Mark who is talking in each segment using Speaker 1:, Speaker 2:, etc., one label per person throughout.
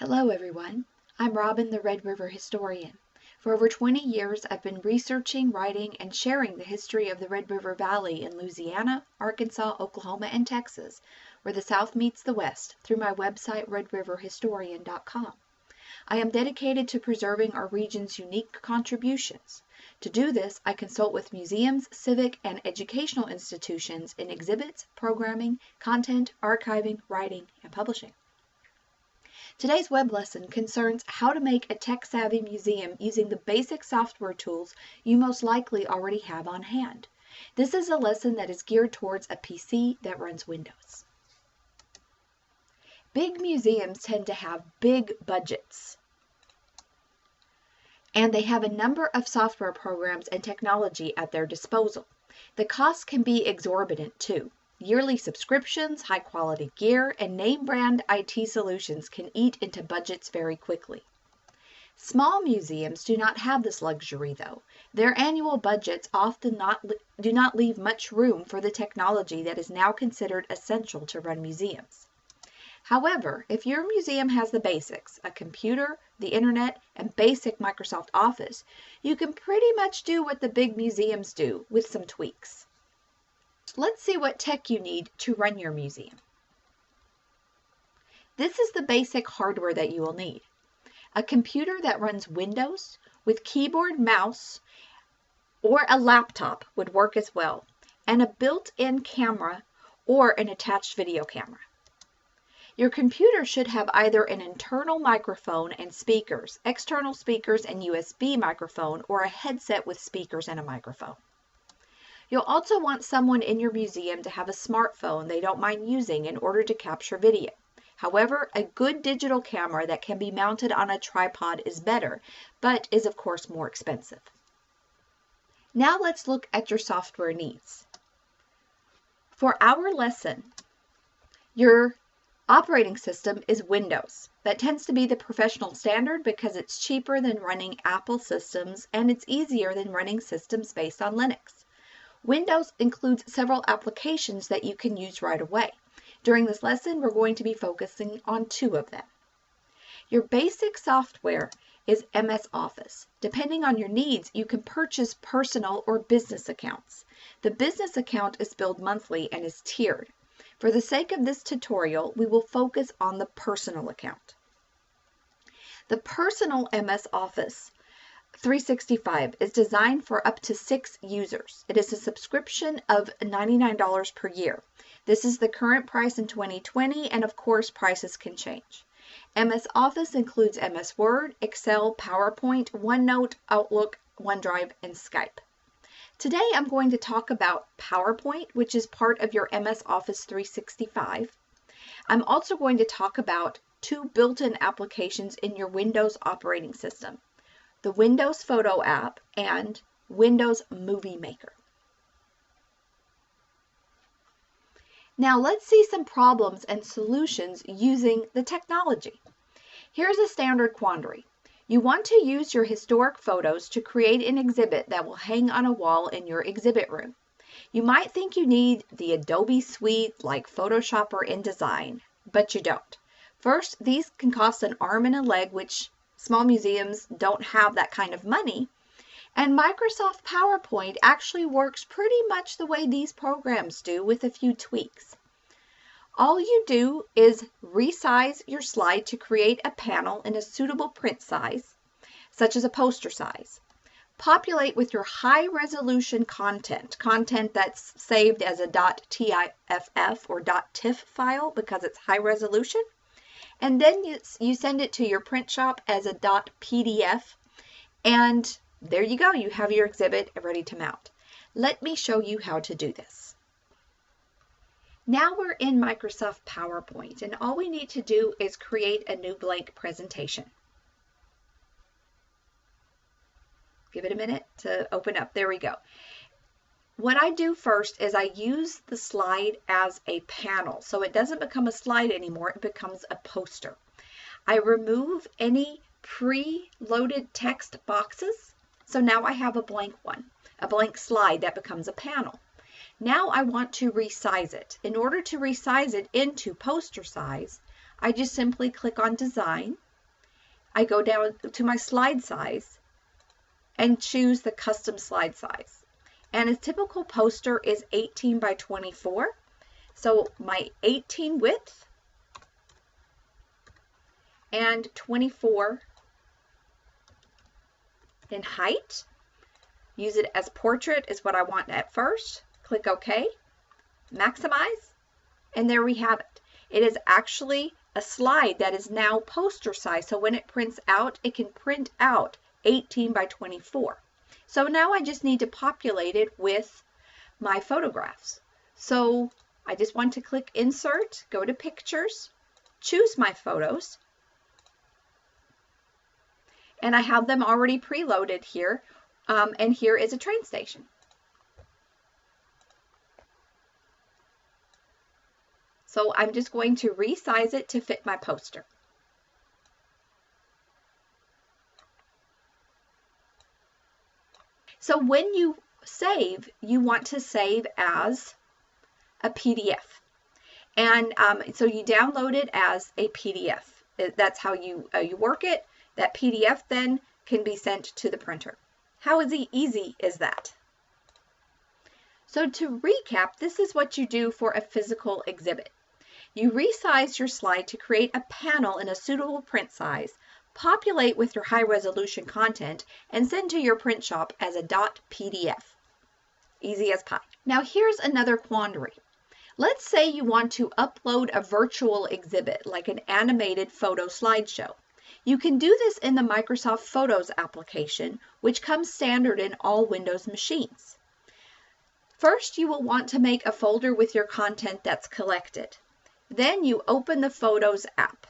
Speaker 1: Hello everyone, I'm Robin the Red River Historian. For over 20 years I've been researching, writing, and sharing the history of the Red River Valley in Louisiana, Arkansas, Oklahoma, and Texas, where the South meets the West, through my website redriverhistorian.com. I am dedicated to preserving our region's unique contributions. To do this, I consult with museums, civic, and educational institutions in exhibits, programming, content, archiving, writing, and publishing. Today's web lesson concerns how to make a tech-savvy museum using the basic software tools you most likely already have on hand. This is a lesson that is geared towards a PC that runs Windows. Big museums tend to have big budgets, and they have a number of software programs and technology at their disposal. The costs can be exorbitant too. Yearly subscriptions, high-quality gear, and name-brand IT solutions can eat into budgets very quickly. Small museums do not have this luxury, though. Their annual budgets often do not leave much room for the technology that is now considered essential to run museums. However, if your museum has the basics, a computer, the internet, and basic Microsoft Office, you can pretty much do what the big museums do with some tweaks. Let's see what tech you need to run your museum. This is the basic hardware that you will need. A computer that runs Windows with keyboard, mouse, or a laptop would work as well, and a built-in camera or an attached video camera. Your computer should have either an internal microphone and speakers, external speakers and USB microphone, or a headset with speakers and a microphone. You'll also want someone in your museum to have a smartphone they don't mind using in order to capture video. However, a good digital camera that can be mounted on a tripod is better, but is of course more expensive. Now let's look at your software needs. For our lesson, your operating system is Windows. That tends to be the professional standard because it's cheaper than running Apple systems and it's easier than running systems based on Linux. Windows includes several applications that you can use right away. During this lesson, we're going to be focusing on 2 of them. Your basic software is MS Office. Depending on your needs, you can purchase personal or business accounts. The business account is billed monthly and is tiered. For the sake of this tutorial, we will focus on the personal account. The personal MS Office 365 is designed for up to 6 users. It is a subscription of $99 per year. This is the current price in 2020, and of course prices can change. MS Office includes MS Word, Excel, PowerPoint, OneNote, Outlook, OneDrive, and Skype. Today I'm going to talk about PowerPoint, which is part of your MS Office 365. I'm also going to talk about 2 built-in applications in your Windows operating system: the Windows Photo app and Windows Movie Maker. Now let's see some problems and solutions using the technology. Here's a standard quandary. You want to use your historic photos to create an exhibit that will hang on a wall in your exhibit room. You might think you need the Adobe suite like Photoshop or InDesign, but you don't. First, these can cost an arm and a leg, which small museums don't have that kind of money, and Microsoft PowerPoint actually works pretty much the way these programs do with a few tweaks. All you do is resize your slide to create a panel in a suitable print size, such as a poster size. Populate with your high-resolution content that's saved as a .tiff or .tiff file because it's high resolution, and then you send it to your print shop as a .pdf, and there you go, you have your exhibit ready to mount. Let me show you how to do this. Now we're in Microsoft PowerPoint, and all we need to do is create a new blank presentation. Give it a minute to open up. There we go. What I do first is I use the slide as a panel, so it doesn't become a slide anymore, it becomes a poster. I remove any pre-loaded text boxes, so now I have a blank one, a blank slide that becomes a panel. Now I want to resize it. In order to resize it into poster size, I just simply click on Design, I go down to my slide size and choose the custom slide size. And a typical poster is 18 by 24. So my 18 width and 24 in height. Use it as portrait is what I want at first. Click OK, maximize, and there we have it. It is actually a slide that is now poster size. So when it prints out, it can print out 18 by 24. So now I just need to populate it with my photographs. So I just want to click Insert, go to Pictures, choose my photos, and I have them already preloaded here, and here is a train station. So I'm just going to resize it to fit my poster. So when you save, you want to save as a PDF. And so you download it as a PDF. That's how you work it. That PDF then can be sent to the printer. How easy is that? So to recap, this is what you do for a physical exhibit. You resize your slide to create a panel in a suitable print size, populate with your high-resolution content, and send to your print shop as a .pdf. Easy as pie. Now here's another quandary. Let's say you want to upload a virtual exhibit, like an animated photo slideshow. You can do this in the Microsoft Photos application, which comes standard in all Windows machines. First, you will want to make a folder with your content that's collected. Then you open the Photos app.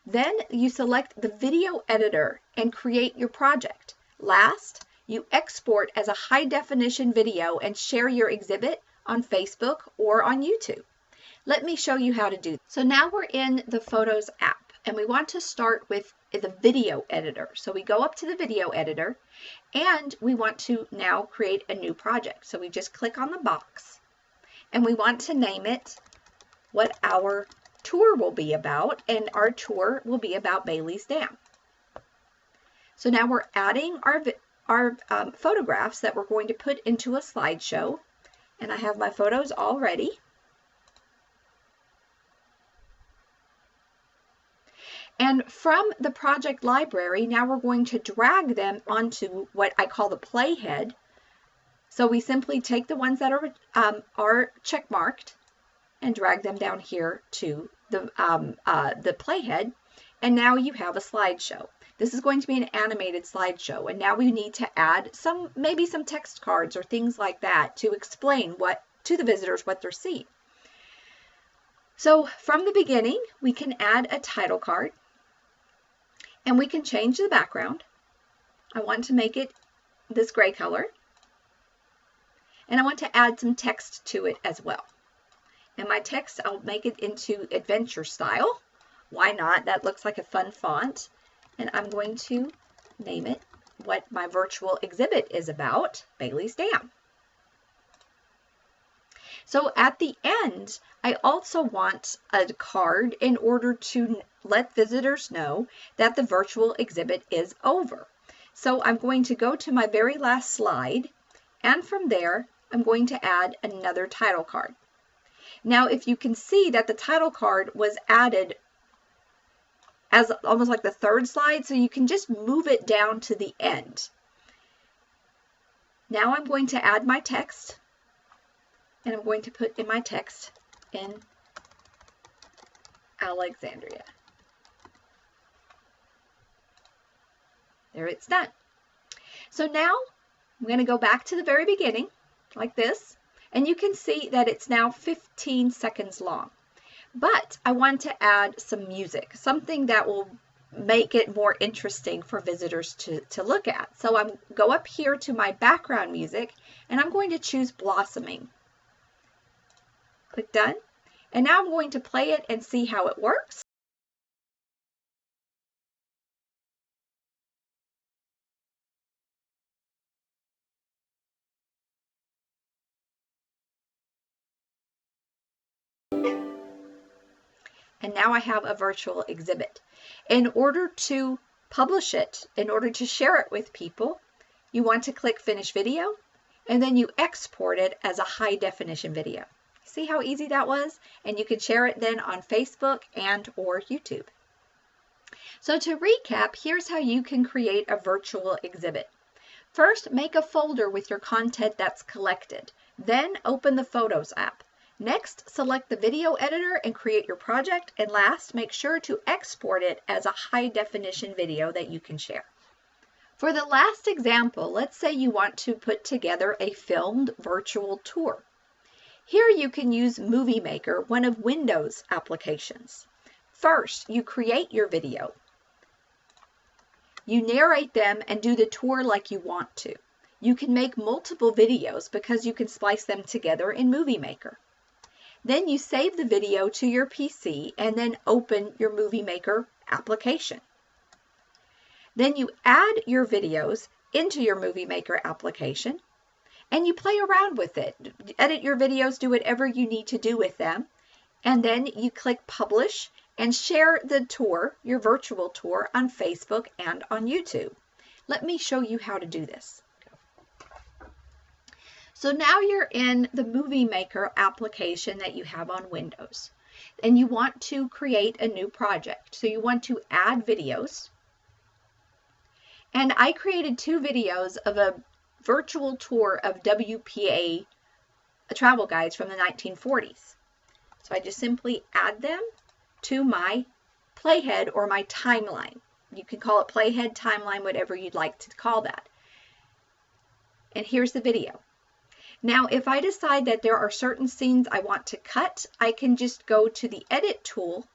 Speaker 1: Then you select the video editor and create your project. Last, you export as a high-definition video and share your exhibit on Facebook or on YouTube. Let me show you how to do this. So now we're in the Photos app, and we want to start with the video editor. So we go up to the video editor, and we want to now create a new project. So we just click on the box, and we want to name it what our tour will be about, and our tour will be about Bailey's Dam. So now we're adding our photographs that we're going to put into a slideshow, and I have my photos all ready. And from the project library, now we're going to drag them onto what I call the playhead. So we simply take the ones that are check marked and drag them down here to the playhead, and now you have a slideshow. This is going to be an animated slideshow, and now we need to add maybe some text cards or things like that to explain to the visitors what they're seeing. So from the beginning, we can add a title card, and we can change the background. I want to make it this gray color, and I want to add some text to it as well. And my text, I'll make it into adventure style. Why not? That looks like a fun font. And I'm going to name it what my virtual exhibit is about, Bailey's Dam. So at the end, I also want a card in order to let visitors know that the virtual exhibit is over. So I'm going to go to my very last slide, and from there, I'm going to add another title card. Now, if you can see that the title card was added as almost like the third slide, so you can just move it down to the end. Now I'm going to add my text, and I'm going to put in my text in Alexandria. There, it's done. So now I'm going to go back to the very beginning like this, and you can see that it's now 15 seconds long. But I want to add some music, something that will make it more interesting for visitors to look at. So I'm go up here to my background music, and I'm going to choose Blossoming. Click Done. And now I'm going to play it and see how it works. And now I have a virtual exhibit. In order to publish it, in order to share it with people, you want to click Finish Video, and then you export it as a high definition video. See how easy that was? And you can share it then on Facebook and or YouTube. So to recap, here's how you can create a virtual exhibit. First, make a folder with your content that's collected. Then open the Photos app. Next, select the video editor and create your project. And last, make sure to export it as a high definition video that you can share. For the last example, let's say you want to put together a filmed virtual tour. Here you can use Movie Maker, one of Windows applications. First, you create your video. You narrate them and do the tour like you want to. You can make multiple videos because you can splice them together in Movie Maker. Then you save the video to your PC and then open your Movie Maker application. Then you add your videos into your Movie Maker application and you play around with it. Edit your videos, do whatever you need to do with them. And then you click Publish and share the tour, your virtual tour, on Facebook and on YouTube. Let me show you how to do this. So now you're in the Movie Maker application that you have on Windows, and you want to create a new project. So you want to add videos. And I created 2 videos of a virtual tour of WPA travel guides from the 1940s. So I just simply add them to my playhead or my timeline. You can call it playhead, timeline, whatever you'd like to call that. And here's the video. Now, if I decide that there are certain scenes I want to cut, I can just go to the Edit tool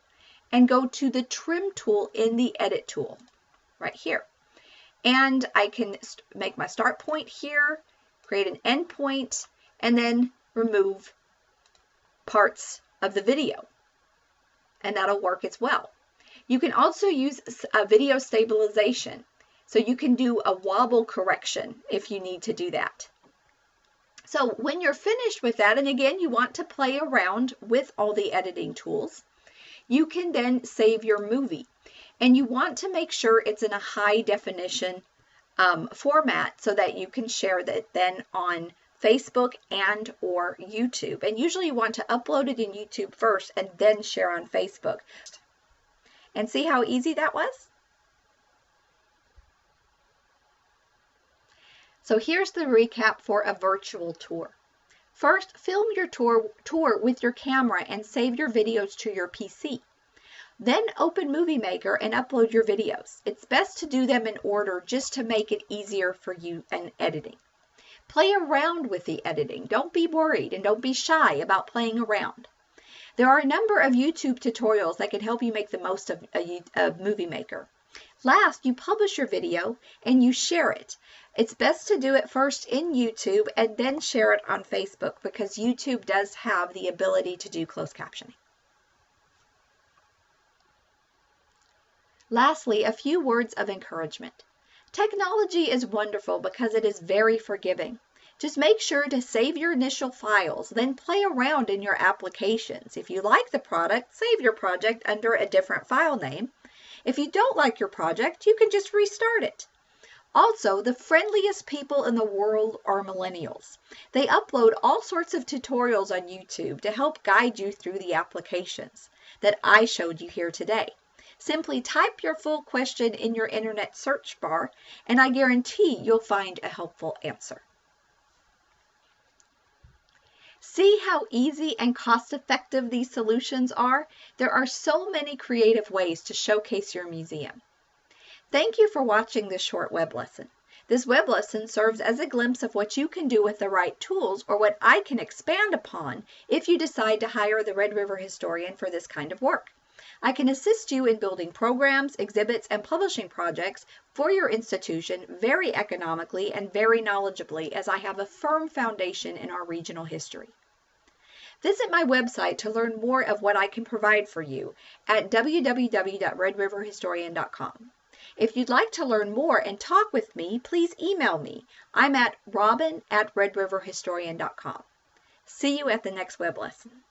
Speaker 1: and go to the Trim tool in the Edit tool right here. And I can make my start point here, create an end point, and then remove parts of the video. And that'll work as well. You can also use a video stabilization. So you can do a wobble correction if you need to do that. So when you're finished with that, and again, you want to play around with all the editing tools, you can then save your movie. And you want to make sure it's in a high definition format so that you can share that then on Facebook and or YouTube. And usually you want to upload it in YouTube first and then share on Facebook. And see how easy that was? So here's the recap for a virtual tour. First, film your tour with your camera and save your videos to your PC. Then open Movie Maker and upload your videos. It's best to do them in order just to make it easier for you in editing. Play around with the editing. Don't be worried and don't be shy about playing around. There are a number of YouTube tutorials that can help you make the most of Movie Maker. Last, you publish your video and you share it. It's best to do it first in YouTube and then share it on Facebook because YouTube does have the ability to do closed captioning. Lastly, a few words of encouragement. Technology is wonderful because it is very forgiving. Just make sure to save your initial files, then play around in your applications. If you like the product, save your project under a different file name. If you don't like your project, you can just restart it. Also, the friendliest people in the world are millennials. They upload all sorts of tutorials on YouTube to help guide you through the applications that I showed you here today. Simply type your full question in your internet search bar, and I guarantee you'll find a helpful answer. See how easy and cost-effective these solutions are? There are so many creative ways to showcase your museum. Thank you for watching this short web lesson. This web lesson serves as a glimpse of what you can do with the right tools or what I can expand upon if you decide to hire the Red River Historian for this kind of work. I can assist you in building programs, exhibits, and publishing projects for your institution very economically and very knowledgeably, as I have a firm foundation in our regional history. Visit my website to learn more of what I can provide for you at www.redriverhistorian.com. If you'd like to learn more and talk with me, please email me. I'm at robin@redriverhistorian.com. See you at the next web lesson.